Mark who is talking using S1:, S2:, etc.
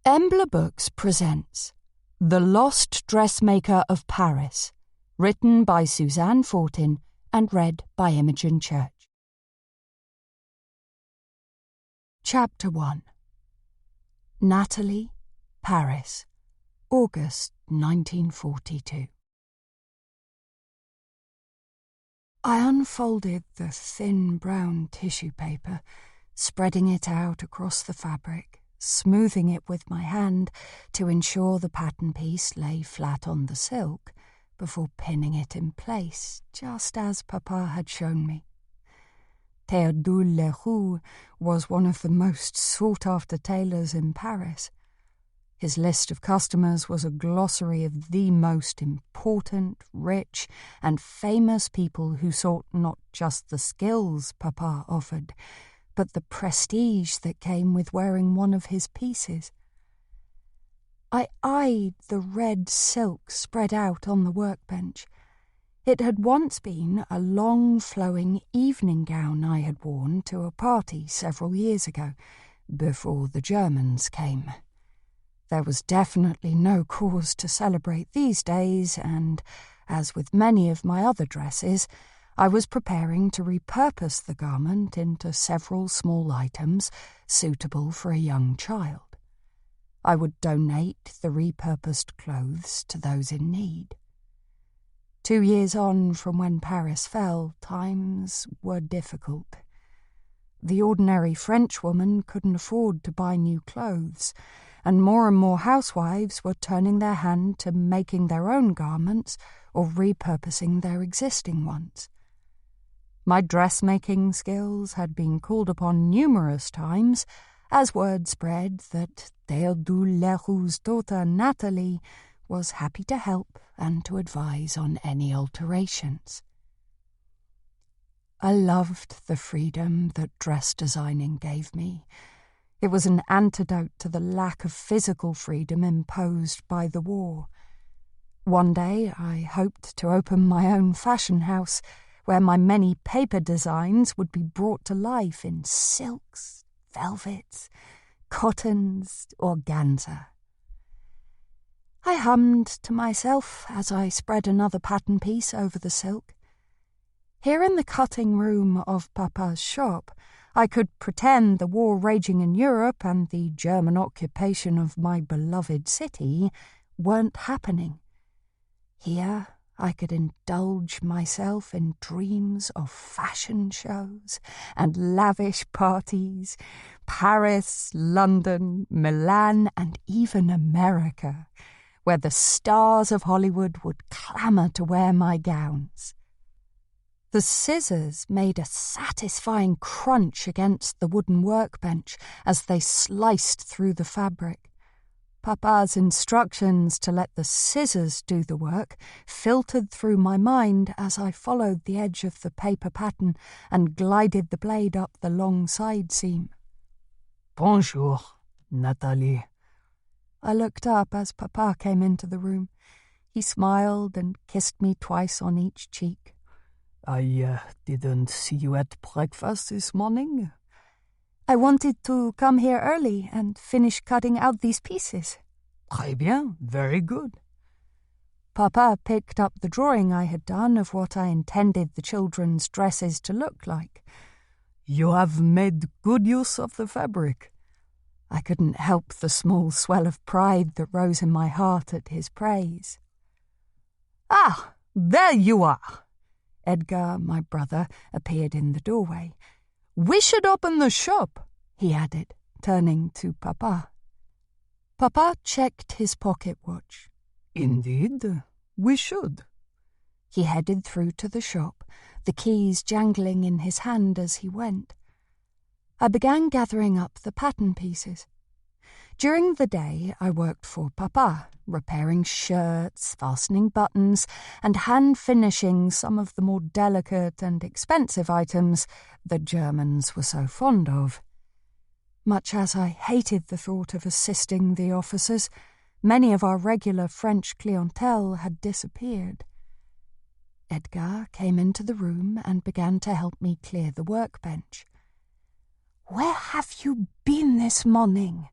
S1: Embla Books presents The Lost Dressmaker of Paris, written by Suzanne Fortin and read by Imogen Church. Chapter 1. Nathalie, Paris, August 1942. I unfolded the thin brown tissue paper, spreading it out across the fabric, smoothing it with my hand to ensure the pattern piece lay flat on the silk before pinning it in place, just as Papa had shown me. Nathalie Leroux was one of the most sought-after tailors in Paris. His list of customers was a glossary of the most important, rich, and famous people who sought not just the skills Papa offered, but the prestige that came with wearing one of his pieces. I eyed the red silk spread out on the workbench. It had once been a long, flowing evening gown I had worn to a party several years ago, before the Germans came. There was definitely no cause to celebrate these days, and, as with many of my other dresses, I was preparing to repurpose the garment into several small items suitable for a young child. I would donate the repurposed clothes to those in need. 2 years on from when Paris fell, times were difficult. The ordinary Frenchwoman couldn't afford to buy new clothes, and more housewives were turning their hand to making their own garments or repurposing their existing ones. My dressmaking skills had been called upon numerous times, as word spread that Nathalie Leroux's daughter Nathalie was happy to help and to advise on any alterations. I loved the freedom that dress designing gave me. It was an antidote to the lack of physical freedom imposed by the war. One day I hoped to open my own fashion house, where my many paper designs would be brought to life in silks, velvets, cottons, organza. I hummed to myself as I spread another pattern piece over the silk. Here in the cutting room of Papa's shop, I could pretend the war raging in Europe and the German occupation of my beloved city weren't happening. Here I could indulge myself in dreams of fashion shows and lavish parties, Paris, London, Milan, and even America, where the stars of Hollywood would clamour to wear my gowns. The scissors made a satisfying crunch against the wooden workbench as they sliced through the fabric. Papa's instructions to let the scissors do the work filtered through my mind as I followed the edge of the paper pattern and glided the blade up the long side seam.
S2: "Bonjour, Nathalie."
S1: I looked up as Papa came into the room. He smiled and kissed me twice on each cheek.
S2: I didn't see you at breakfast this morning.
S1: I wanted to come here early and finish cutting out these pieces.
S2: Très bien, very good.
S1: Papa picked up the drawing I had done of what I intended the children's dresses to look like.
S2: You have made good use of the fabric.
S1: I couldn't help the small swell of pride that rose in my heart at his praise.
S2: Ah, there you are.
S1: Edgar, my brother, appeared in the doorway.
S2: We should open the shop,
S1: he added, turning to Papa. Papa checked his pocket watch.
S2: Indeed, we should.
S1: He headed through to the shop, the keys jangling in his hand as he went. I began gathering up the pattern pieces. During the day I worked for Papa, repairing shirts, fastening buttons, and hand-finishing some of the more delicate and expensive items the Germans were so fond of. Much as I hated the thought of assisting the officers, many of our regular French clientele had disappeared. Edgar came into the room and began to help me clear the workbench.
S3: "Where have you been this morning?"